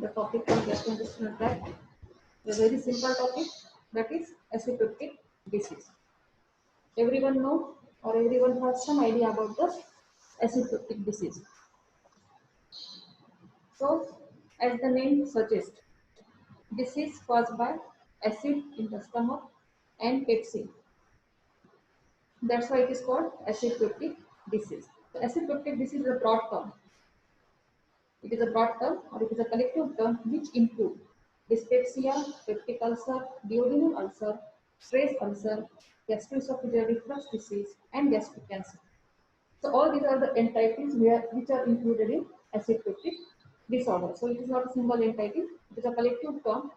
the topic on gastrointestinal tract. A very simple topic, that is acid peptic disease. Everyone know or everyone has some idea about the acid peptic disease. So, as the name suggests, this is caused by acid in the stomach and pepsin. That's why it is called acid peptic disease. Acid peptic disease is a broad term. It is a broad term or it is a collective term which include dyspepsia, peptic ulcer, duodenal ulcer, stress ulcer, gastroesophageal reflux disease, and gastric cancer. So all these are the entities which are included in acid peptic disorder. So it is not a single entity, it is a collective term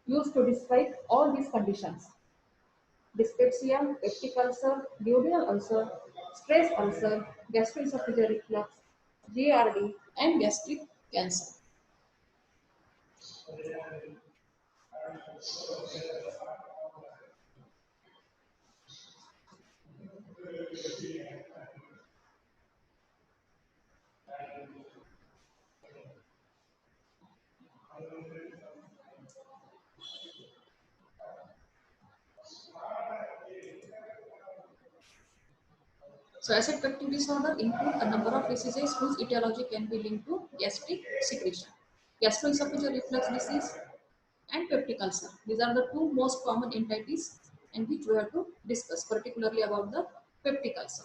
used to describe all these conditions. Dyspepsia, peptic ulcer, duodenal ulcer, stress ulcer, gastroesophageal reflux, GRD, and gastric cancer. So acid peptic disorder include a number of diseases whose etiology can be linked to gastric secretion. Gastroesophageal reflux disease and peptic ulcer. These are the two most common entities and which we have to discuss, particularly about the peptic ulcer.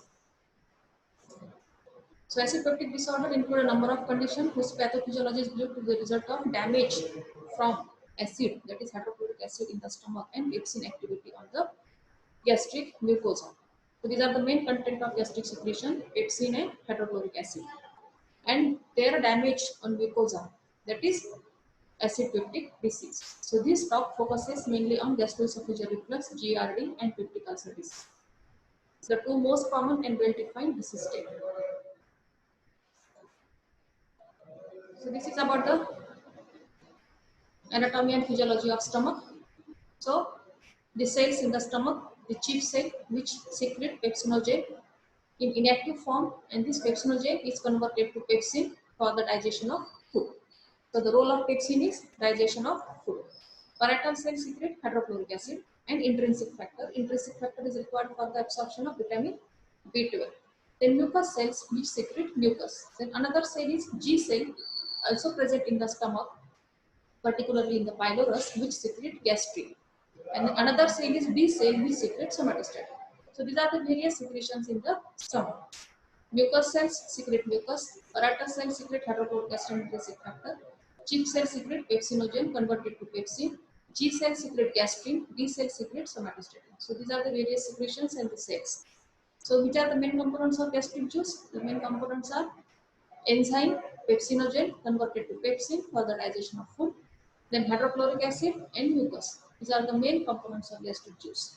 So acid peptic disorder include a number of conditions whose pathophysiology is due to the result of damage from acid, that is hydrochloric acid in the stomach, and pepsin activity on the gastric mucosa. So these are the main content of gastric secretion, pepsin and hydrochloric acid. And their damage on mucosa, that is acid peptic disease. So this talk focuses mainly on gastroesophageal reflux, GRD, and peptic ulcer disease. The two most common and well-defined disease state. So this is about the anatomy and physiology of stomach. So the cells in the stomach, the chief cell which secrete pepsinogen in inactive form, and this pepsinogen is converted to pepsin for the digestion of food. So the role of pepsin is digestion of food. Parietal cells secrete hydrochloric acid and intrinsic factor. Intrinsic factor is required for the absorption of vitamin B12. Then mucous cells which secrete mucus. Then another cell is G cell, also present in the stomach, particularly in the pylorus, which secrete gastrin. And another cell is B cell, which secretes somatostatin. So these are the various secretions in the stomach. Mucous cells secrete mucus, parietal cells secrete hydrochloric acid and intrinsic factor, chief cells secrete pepsinogen converted to pepsin, G cells secrete gastrin, B cells secrete somatostatin. So these are the various secretions and the cells. So which are the main components of gastric juice? The main components are enzyme, pepsinogen converted to pepsin for the digestion of food, then hydrochloric acid and mucus. These are the main components of gastric juice.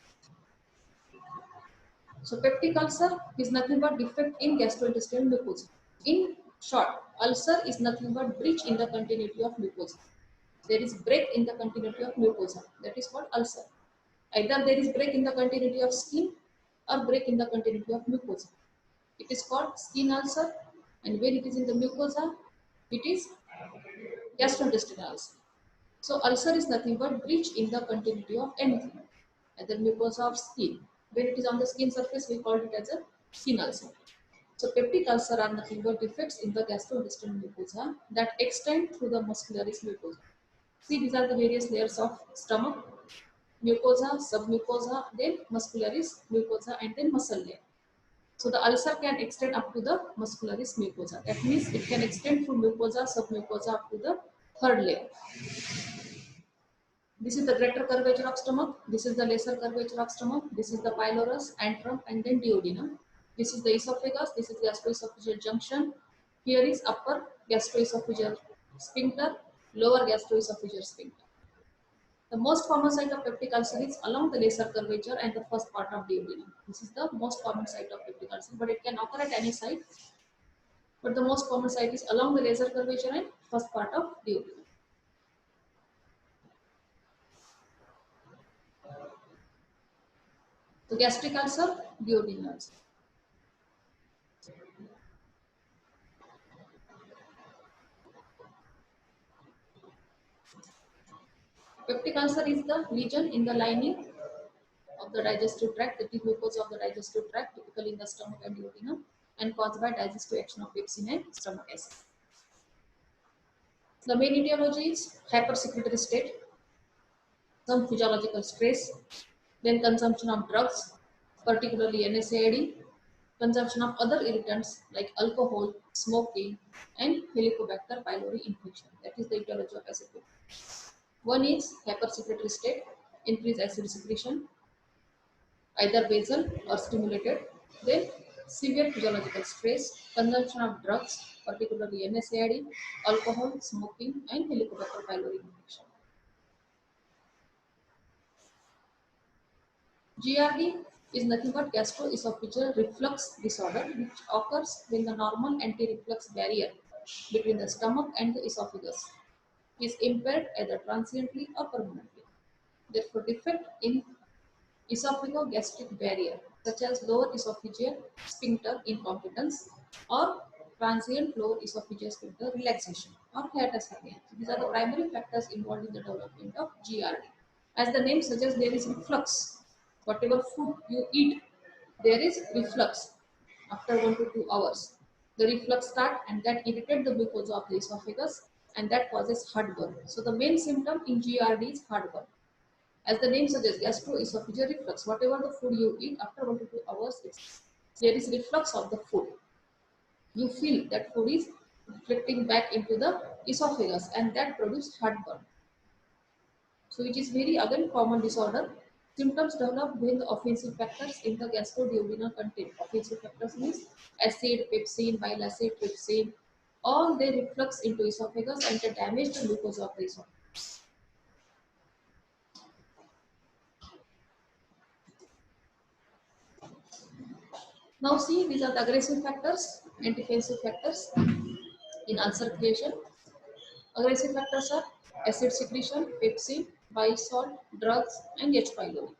So peptic ulcer is nothing but defect in gastrointestinal mucosa. In short, ulcer is nothing but breach in the continuity of mucosa. There is break in the continuity of mucosa. That is called ulcer. Either there is break in the continuity of skin or break in the continuity of mucosa. It is called skin ulcer, and when it is in the mucosa, it is gastrointestinal ulcer. So ulcer is nothing but breach in the continuity of anything, either mucosa of skin. When it is on the skin surface, we call it as a skin ulcer. So peptic ulcer are nothing but defects in the gastrointestinal mucosa that extend through the muscularis mucosa. See, these are the various layers of stomach: mucosa, submucosa, then muscularis mucosa, and then muscle layer. So the ulcer can extend up to the muscularis mucosa. That means it can extend through mucosa, submucosa up to the third layer. This is the greater curvature of stomach. This is the lesser curvature of stomach. This is the pylorus, antrum, and then duodenum. This is the esophagus. This is gastroesophageal junction. Here is upper gastroesophageal sphincter, lower gastroesophageal sphincter. The most common site of peptic ulcer is along the lesser curvature and the first part of duodenum. This is the most common site of peptic ulcer, but it can occur at any site. But the most common site is along the lesser curvature and first part of duodenum. So gastric ulcer, duodenal ulcer. Peptic ulcer is the lesion in the lining of the digestive tract, that is mucosa of the digestive tract, typically in the stomach and duodenum, and caused by digestive action of pepsin and stomach acid. The main etiology is hypersecretory state, some physiological stress, then consumption of drugs, particularly NSAID, consumption of other irritants like alcohol, smoking, and Helicobacter pylori infection. That is the etiology of acid reflux. One is hypersecretory state, increased acid secretion, either basal or stimulated. Then severe physiological stress, consumption of drugs, particularly NSAID, alcohol, smoking, and Helicobacter pylori infection. GRD is nothing but gastroesophageal reflux disorder, which occurs when the normal anti-reflux barrier between the stomach and the esophagus is impaired either transiently or permanently. Therefore, defect in esophagogastric barrier, such as lower esophageal sphincter incompetence or transient lower esophageal sphincter relaxation or hiatus hernia. These are the primary factors involved in the development of GRD. As the name suggests, there is reflux. Whatever food you eat, there is reflux after 1 to 2 hours. The reflux starts and that irritates the mucosa of the esophagus and that causes heartburn. So the main symptom in GRD is heartburn. As the name suggests, gastroesophageal reflux. Whatever the food you eat after 1 to 2 hours, there is reflux of the food. You feel that food is reflecting back into the esophagus and that produces heartburn. So it is very again common disorder. Symptoms develop when the offensive factors in the gastroduodenal content. Offensive factors means acid, pepsin, bile acid, trypsin. All they reflux into esophagus and they damage the mucosa of the esophagus. Now see, these are the aggressive factors and defensive factors in ulcer creation. Aggressive factors are acid secretion, pepsin, bile salt, drugs, and H. pylori.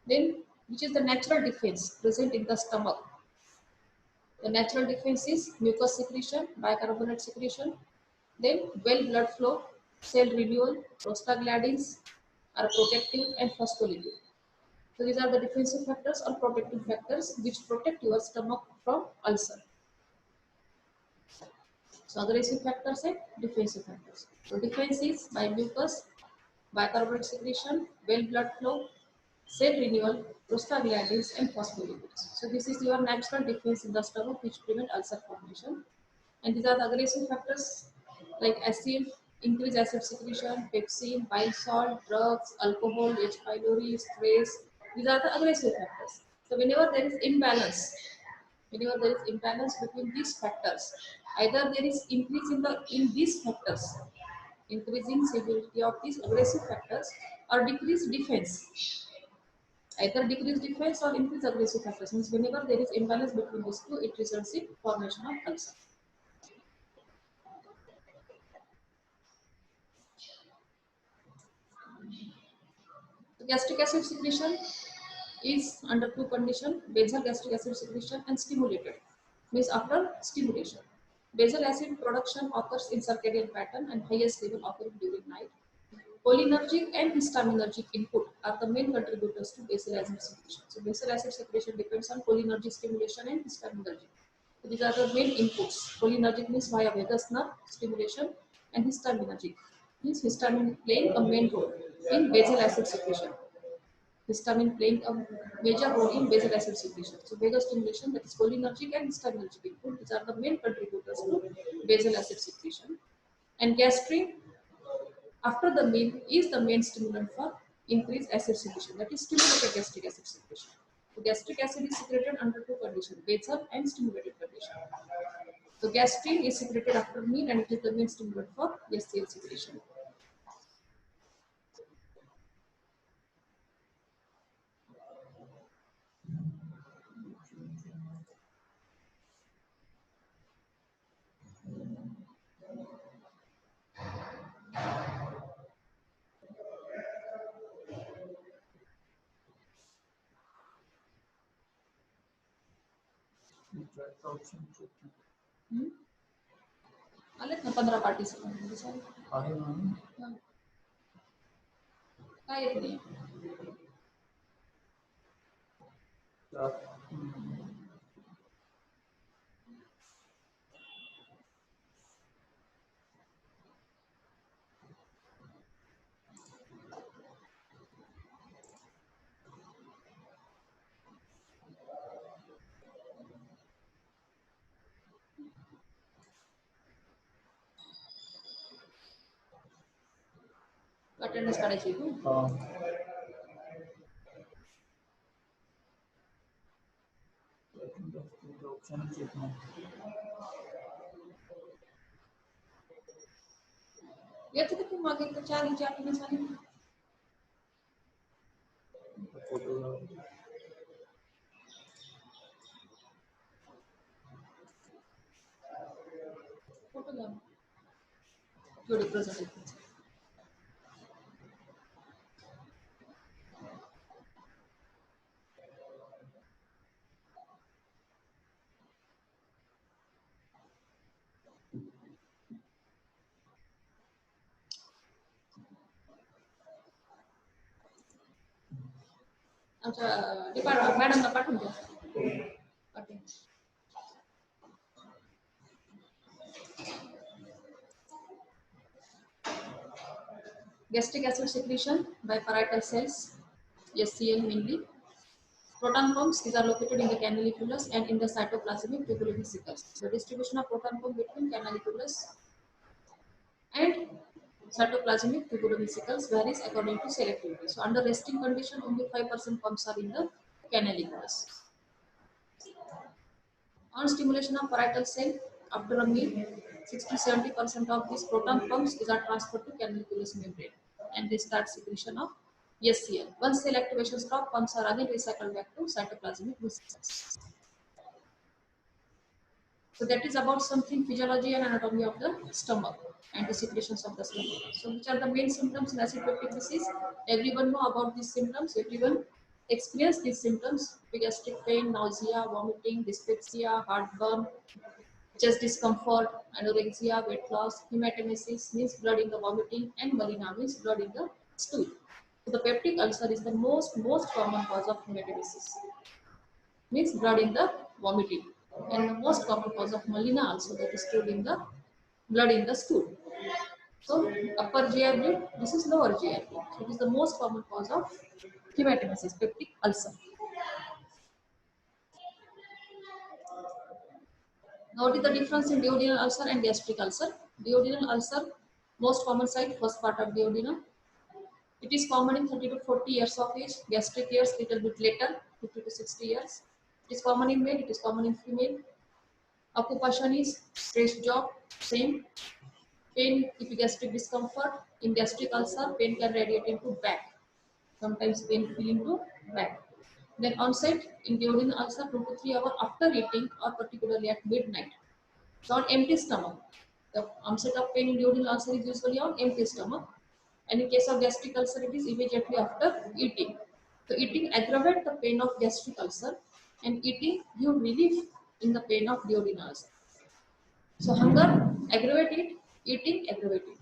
Then, which is the natural defense present in the stomach? The natural defense is mucus secretion, bicarbonate secretion, then well blood flow, cell renewal, prostaglandins are protective and phospholipid. So these are the defensive factors or protective factors which protect your stomach from ulcer. So aggressive factors and defensive factors. So defense is by mucus, bicarbonate secretion, well blood flow, cell renewal, prostaglandins, and phospholipids. So this is your natural defense in the stomach which prevent ulcer formation. And these are the aggressive factors like acid, increased acid secretion, pepsin, bile salt, drugs, alcohol, H. pylori, stress. These are the aggressive factors. So whenever there is imbalance between these factors, either there is increase in these factors, increasing severity of these aggressive factors, or decreased defense. Either decreased defense or increased aggressive factors means whenever there is imbalance between these two, it results in formation of ulcer. So gastric acid secretion is under two conditions: basal gastric acid secretion and stimulated, means after stimulation. Basal acid production occurs in circadian pattern and highest level occurring during night. Cholinergic and histaminergic input are the main contributors to basal acid secretion. So basal acid secretion depends on cholinergic stimulation and histaminergic. So these are the main inputs. Cholinergic means via vagus nerve stimulation, and histaminergic means histamine playing a main role in basal acid secretion. Histamine playing a major role in basal acid secretion. So vagus stimulation, that is cholinergic and histaminergic input, these are the main contributors to basal acid secretion. And gastrin after the meal is the main stimulant for increased acid secretion, that is stimulated gastric acid secretion. So gastric acid is secreted under two conditions, basal and stimulated condition. So gastrin is secreted after meal and it is the main stimulant for SCL secretion. आलेत ना 15 participant आहे ना. काय येत नाही. Attendance काढायची तू. येत होते तू मागे एकदा 4 इंची अटेंडन्स आली. फोटो घ्या. थोडी प्रेझेंट. आमच्या डिपार्टमेंट मॅडमला पाठवून द्या. पाठवून. Gastric acid secretion by parietal cells, SCL mainly. Proton pumps, these are located in the canaliculus and in the cytoplasmic tubulovesicles. The distribution of proton pump between canaliculus and cytoplasmic tubulovesicles varies according to selectivity. So under resting condition, only 5% pumps are in the canaliculus. On stimulation of parietal cell, after a meal, 60-70% of these proton pumps are transferred to canaliculus membrane and they start secretion of SCL. Once cell activation stops, pumps are again recycled back to cytoplasmic vesicles. So that is about something physiology and anatomy of the stomach and the secretions of the stomach. So which are the main symptoms in acid peptic disease? Everyone know about these symptoms. Everyone experience these symptoms: gastric pain, nausea, vomiting, dyspepsia, heartburn, chest discomfort, anorexia, weight loss, hematemesis means blood in the vomiting, and melena means blood in the stool. So the peptic ulcer is the most common cause of hematemesis, means blood in the vomiting, and the most common cause of melena also, that is stool in the blood in the stool. So upper GI bleed, this is lower GI bleed. So it is the most common cause of hematemesis, peptic ulcer. Now what is the difference in duodenal ulcer and gastric ulcer? Duodenal ulcer, most common site, first part of duodenum. It is common in 30 to 40 years of age. Gastric years little bit later, 50 to 60 years. It is common in male, it is common in female. Occupation is stress job, same. Pain, epigastric discomfort. In gastric ulcer, pain can radiate into back. Sometimes pain feel into back. Then onset in duodenal ulcer 2 to 3 hours after eating or particularly at midnight. So on empty stomach. The onset of pain in duodenal ulcer is usually on empty stomach. And in case of gastric ulcer, it is immediately after eating. So eating aggravates the pain of gastric ulcer, and eating give relief in the pain of duodenal ulcer. So hunger aggravate it, eating aggravate it.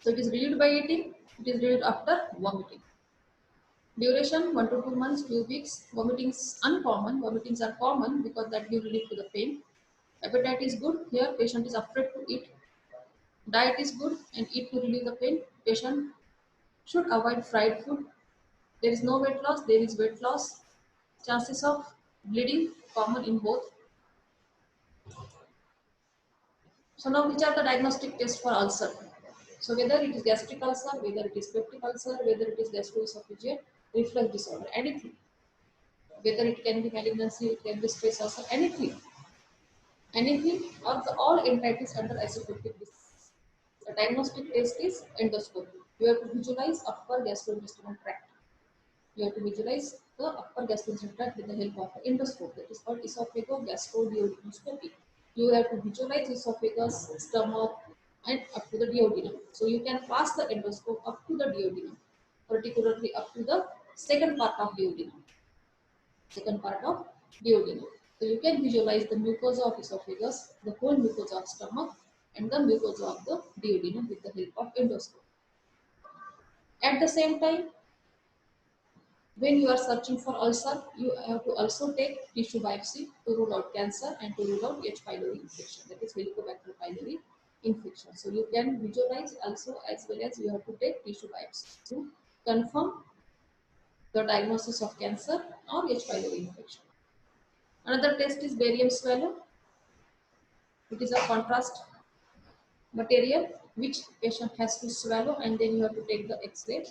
So it is relieved by eating, it is relieved after vomiting. Duration 1 to 2 months, few weeks. Vomiting is uncommon. Vomitings are common because that give relief to the pain. Appetite is good. Here patient is afraid to eat. Diet is good and eat to relieve the pain. Patient should avoid fried food. There is no weight loss, there is weight loss. Chances of bleeding common in both. So now which are the diagnostic tests for ulcer? So whether it is gastric ulcer, whether it is peptic ulcer, whether it is gastroesophageal reflux disorder, anything. Whether it can be malignancy, it can be stress ulcer, anything. Anything or the all entities under acid peptic disease. The diagnostic test is endoscopy. You have to visualize upper gastrointestinal tract. You have to visualize the upper gastrointestinal tract with the help of an endoscope, that is called esophagogastroduodenoscopy. You have to visualize esophagus, stomach, and up to the duodenum. So you can pass the endoscope up to the duodenum, particularly up to the second part of duodenum. Second part of duodenum. So you can visualize the mucosa of esophagus, the whole mucosa of stomach, and the mucosa of the duodenum with the help of endoscope. At the same time, when you are searching for ulcer, you have to also take tissue biopsy to rule out cancer and to rule out H. pylori infection, that is Helicobacter pylori infection. So you can visualize also, as well as you have to take tissue biopsy to confirm the diagnosis of cancer or H. pylori infection. Another test is barium swallow. It is a contrast material which patient has to swallow, and then you have to take the X-ray.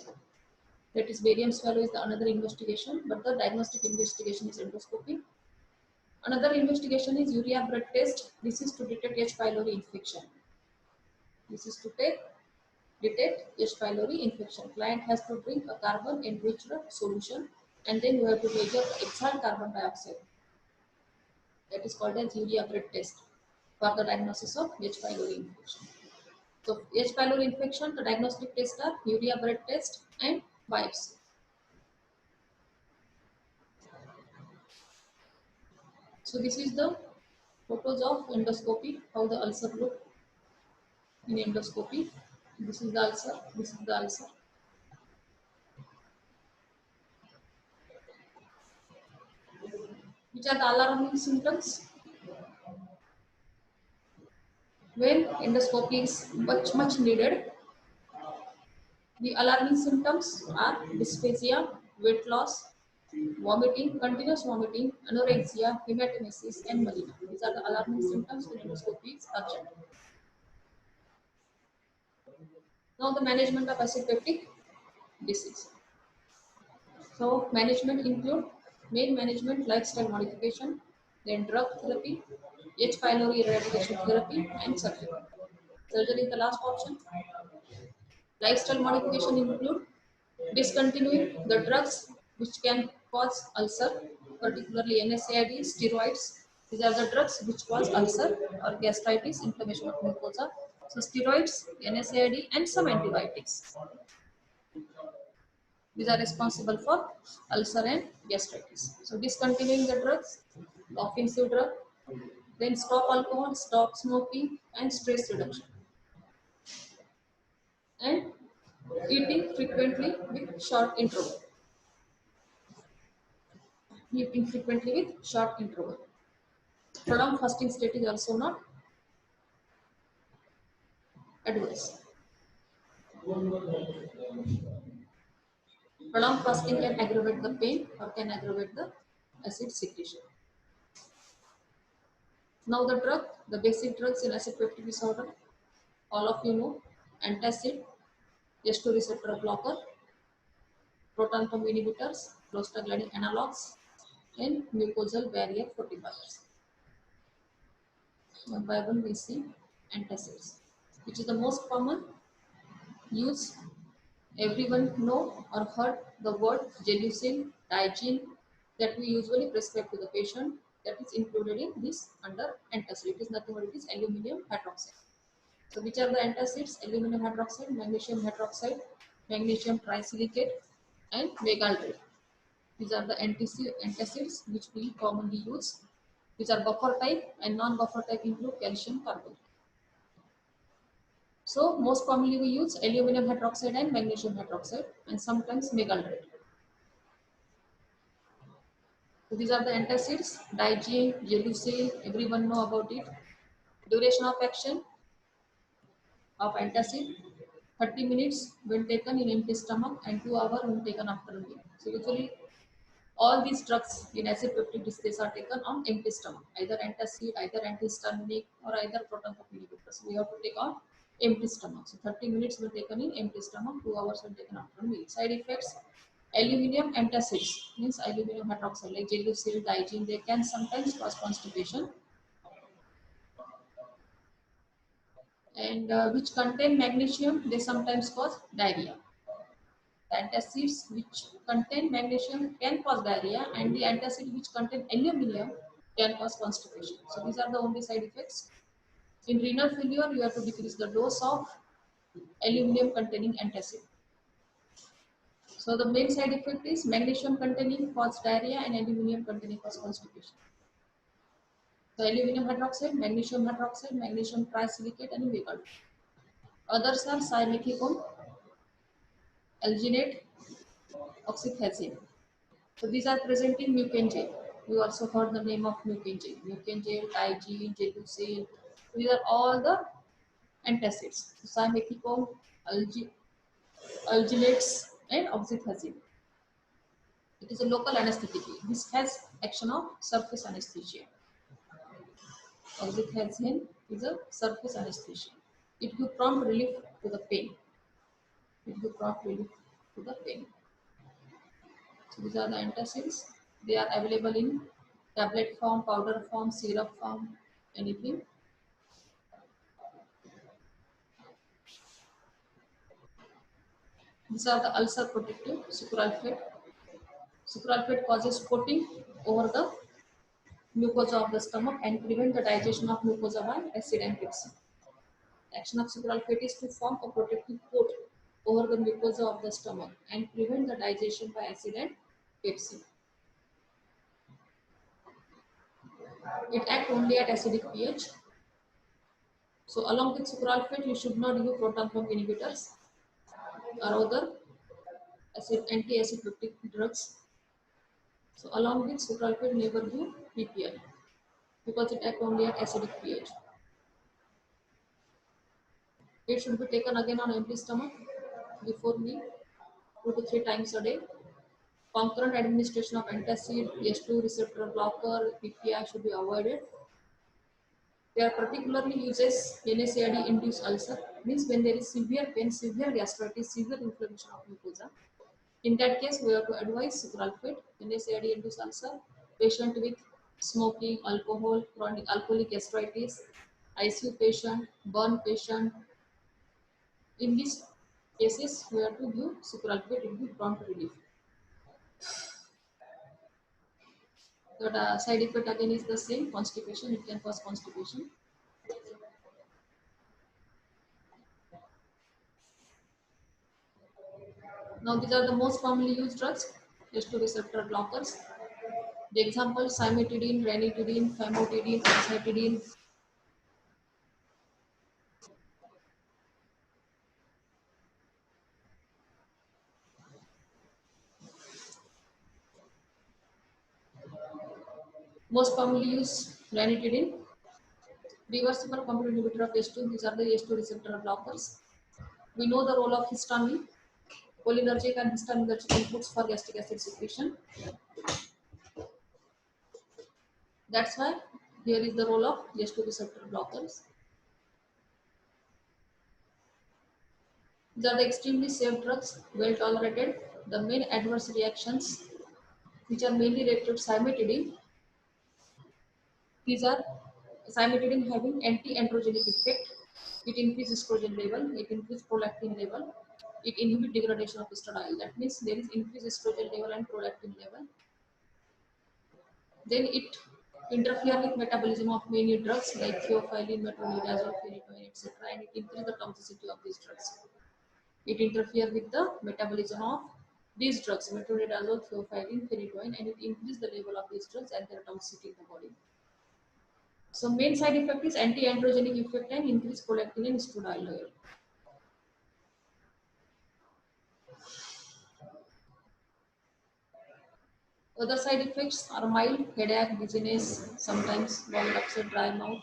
That is barium swallow is the another investigation, but the diagnostic investigation is endoscopy. Another investigation is urea blood test. This is to detect H. pylori infection. This is to detect H. pylori infection. Client has to drink a carbon enriched solution, and then you have to measure the exhaled carbon dioxide. That is called as urea blood test for the diagnosis of H. pylori infection. So H. pylori infection, the diagnostic tests are urea blood test and biopsy. So this is the photos of endoscopy, how the ulcer look in endoscopy. This is the ulcer, this is the ulcer. Which are the alarming symptoms? When endoscopy is much needed, the alarming symptoms are dysphagia, weight loss, vomiting, continuous vomiting, anorexia, hematemesis, and melena. These are the alarming symptoms when endoscopy is urgent. Now the management of acid peptic disease. So management include main management, lifestyle modification, then drug therapy, H. pylori eradication therapy, and surgery. Surgery is the last option. Lifestyle modification include discontinuing the drugs which can cause ulcer, particularly NSAID, steroids. These are the drugs which cause ulcer or gastritis, inflammation of mucosa. So steroids, NSAID, and some antibiotics. These are responsible for ulcer and gastritis. So discontinuing the drugs, offensive drug, then stop alcohol, stop smoking, and stress reduction. And eating frequently with short interval. Eating frequently with short interval. Prolonged fasting state is also not advised. Prolonged fasting can aggravate the pain or can aggravate the acid secretion. Now the drug, the basic drugs in acid peptic disorder, all of you know, antacid, H2 receptor blocker, proton pump inhibitors, prostaglandin analogs, and mucosal barrier fortifiers. One by one we see antacids, which is the most common use. Everyone know or heard the word Gelusil, Digene, that we usually prescribe to the patient, that is included in this under antacid. It is nothing but it is aluminum hydroxide. So which are the antacids? Aluminum hydroxide, magnesium trisilicate, and megaldehyde. These are the antacids which we commonly use. These are buffer type, and non-buffer type include calcium carbonate. So most commonly we use aluminum hydroxide and magnesium hydroxide, and sometimes megaldehyde. So these are the antacids, Digene, Gelusil, everyone know about it. Duration of action of antacid, 30 minutes when taken in empty stomach and 2 hours when taken after a meal. So usually all these drugs in acid peptic disease are taken on empty stomach, either antacid, either antihistaminic, or either proton pump inhibitors. We have to take on empty stomach. So 30 minutes when taken in empty stomach, 2 hours when taken after a meal. Side effects: aluminum antacids means aluminum hydroxide like Gelusil, Digene, they can sometimes cause constipation, and which contain magnesium, they sometimes cause diarrhea. The antacids which contain magnesium can cause diarrhea, and the antacid which contain aluminum can cause constipation. So these are the only side effects. In renal failure, you have to decrease the dose of aluminum containing antacid. So the main side effect is magnesium containing cause diarrhea and aluminum containing cause constipation. So aluminum hydroxide, magnesium trisilicate, and vegal. Others are simethicone, alginate, oxythazine. So these are present in mucin gel. You also heard the name of mucin gel. Mucin gel, Tygen, Gelusil. These are all the antacids. So simethicone, alginates, and oxythazine. It is a local anesthetic. This has action of surface anesthesia. Oxythazine is a surface anesthesia. It gives prompt relief to the pain. It gives prompt relief to the pain. So these are the antacids. They are available in tablet form, powder form, syrup form, anything. These are the ulcer protective sucralfate. Sucralfate causes coating over the mucosa of the stomach and prevent the digestion of mucosa by acid and pepsin. Action of sucralfate is to form a protective coat over the mucosa of the stomach and prevent the digestion by acid and pepsin. It acts only at acidic pH. So along with sucralfate, you should not use proton pump inhibitors or other anti-acid drugs. So along with sucralfate, never do PPI because it acts only at acidic pH. It should be taken again on empty stomach before meal, 2 to 3 times a day. Concurrent administration of antacid, S2 receptor blocker, PPI should be avoided. They are particularly uses NSAID induced ulcer, means when there is severe pain, severe gastritis, severe inflammation of mucosa. In that case, we have to advise sucralfate, NSAID induced ulcer, patient with smoking, alcohol, chronic alcoholic gastritis, ICU patient, burn patient. In these cases, we have to give sucralfate to give prompt relief. The side effect again is the same, constipation. It can cause constipation. Now these are the most commonly used drugs, H2 receptor blockers. The example, cimetidine, ranitidine, famotidine, azacitidine. Most commonly used ranitidine, reversible complement inhibitor of H2. These are the H2 receptor blockers. We know the role of histamine, cholinergic and histaminergic inputs for gastric acid secretion. That's why here is the role of H2 receptor blockers. These are the extremely safe drugs, well tolerated. The main adverse reactions, which are mainly related to cimetidine, these are cimetidine having anti-androgenic effect. It increases estrogen level, it increases prolactin level, it inhibits degradation of estradiol. That means there is increased estrogen level and prolactin level. Then it interfere with metabolism of many drugs like theophylline, metronidazole, phenytoin, etc. And it increases the toxicity of these drugs. It interferes with the metabolism of these drugs, metronidazole, theophylline, phenytoin, and it increases the level of these drugs and their toxicity in the body. So main side effect is anti-androgenic effect and increased prolactin and estradiol level. Other side effects are mild headache, dizziness, sometimes bowel upset, dry mouth,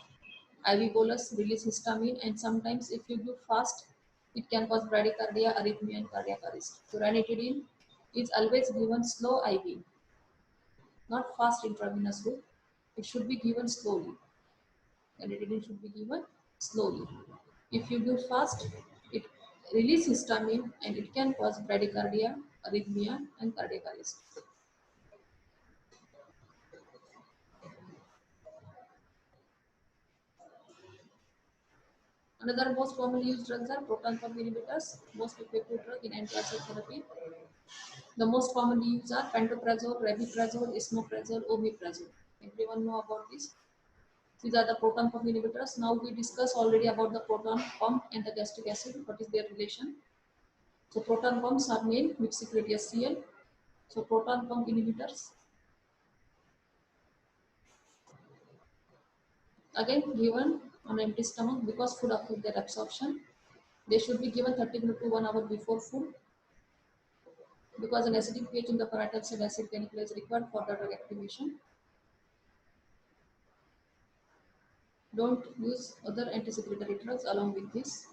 IV bolus, release histamine, and sometimes if you do fast, it can cause bradycardia, arrhythmia, and cardiac arrest. So ranitidine is always given slow IV, not fast intravenous route. It should be given slowly. Ranitidine should be given slowly. If you do fast, it releases histamine and it can cause bradycardia, arrhythmia, and cardiac arrest. Another most commonly used drugs are proton pump inhibitors, most effective drug in anti-acid therapy. The most commonly used are pantoprazole, rabeprazole, esomeprazole, omeprazole. Everyone know about this. These are the proton pump inhibitors. Now we discussed already about the proton pump and the gastric acid. What is their relation? So proton pumps are main which secrete HCl. So proton pump inhibitors again given on empty stomach because food affect their absorption. They should be given 30 minutes to 1 hour before food. because an acidic pH in the parietal cell acid chemical is required for the drug activation. Don't use other anti-secretory drugs along with this.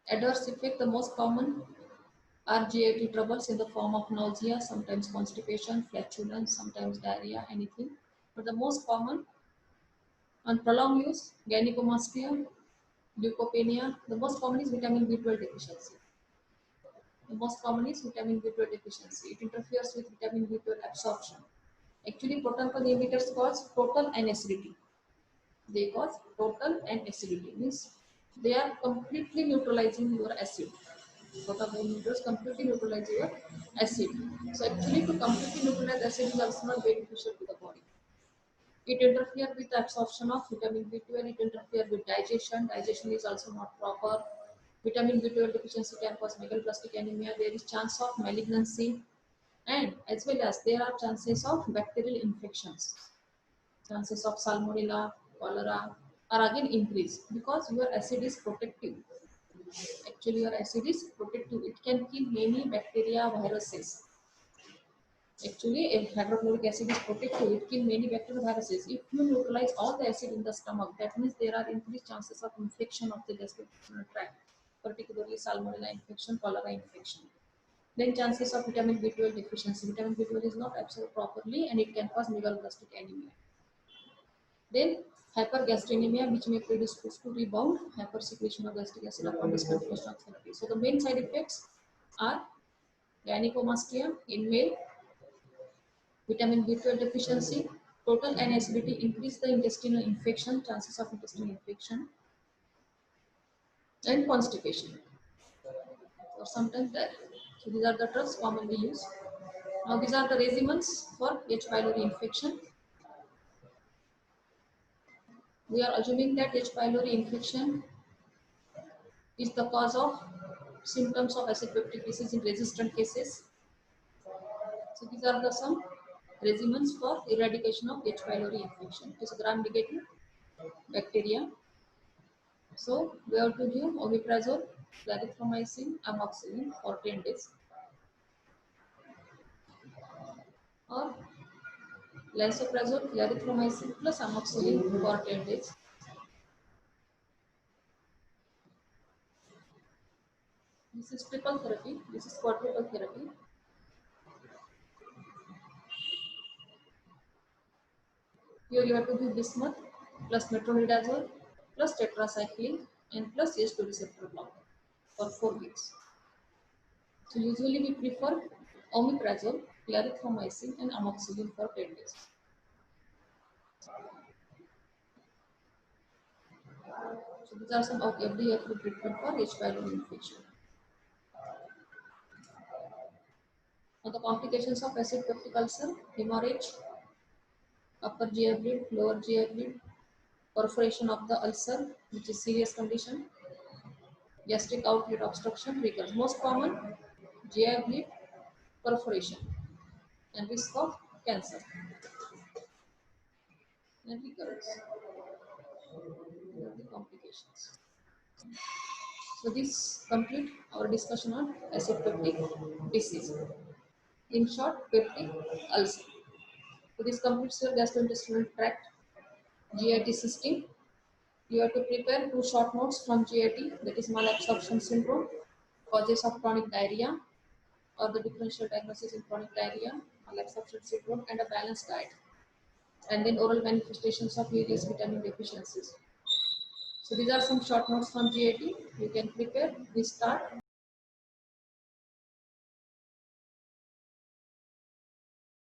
Adverse effect, the most common are GIT troubles in the form of nausea, sometimes constipation, flatulence, sometimes diarrhea, anything. But the most common on prolonged use, gynecomastia, leukopenia. The most common is vitamin B12 deficiency. The most common is vitamin B12 deficiency. It interferes with vitamin B12 absorption. Actually, proton pump inhibitors cause total and acidity. They cause total and acidity. Means they are completely neutralizing your acid. Proton pump inhibitors completely neutralize your acid. So actually, to completely neutralize acid is also not beneficial to the body. It interferes with the absorption of vitamin B12. It interferes with digestion. Digestion is also not proper. Vitamin B12 deficiency can cause megaloblastic anemia. There is chance of malignancy, and as well as there are chances of bacterial infections. Chances of salmonella, cholera are again increased because your acid is protective. Actually, your acid is protective. It can kill many bacteria, viruses. Actually, if hydrochloric acid is protective, it kills many bacterial viruses. If you neutralize all the acid in the stomach, that means there are increased chances of infection of the gastrointestinal tract, particularly salmonella infection, cholera infection. Then chances of vitamin B12 deficiency. Vitamin B12 is not absorbed properly and it can cause megaloblastic anemia. Then hypergastrinemia, which may predispose to rebound hypersecretion of gastric acid upon discontinuation of therapy. So the main side effects are gynecomastia in male, vitamin B12 deficiency, total and acidity, increase the intestinal infection, chances of intestinal infection, and constipation, or sometimes death. So these are the drugs commonly used. Now these are the regimens for H. pylori infection. We are assuming that H. pylori infection is the cause of symptoms of acid peptic disease in resistant cases. So these are the some regimens for eradication of H. pylori infection. It is gram-negative bacteria. So we have to give omeprazole, clarithromycin, amoxicillin for 10 days, or lansoprazole, clarithromycin plus amoxicillin for 10 days. This is triple therapy. This is quadruple therapy. Here you have to give bismuth plus metronidazole plus tetracycline and plus H2 receptor blocker for 4 weeks. So usually we prefer omeprazole, clarithromycin and amoxicillin for 10 days. So these are some of FDA approved treatment for H. pylori infection. Now the complications of acid peptic ulcer, hemorrhage, upper GI bleed, lower GI bleed, perforation of the ulcer, which is serious condition, gastric outlet obstruction, recurrence. Most common GI bleed, perforation, and risk of cancer and recurrence. These are the complications. So this complete our discussion on acid peptic disease. In short, peptic ulcer. So this completes your gastrointestinal tract GIT system. You have to prepare two short notes from GIT, that is malabsorption syndrome, causes of chronic diarrhea, or the differential diagnosis in chronic diarrhea, malabsorption syndrome, and a balanced diet. And then oral manifestations of various vitamin deficiencies. So these are some short notes from GIT. You can prepare. We start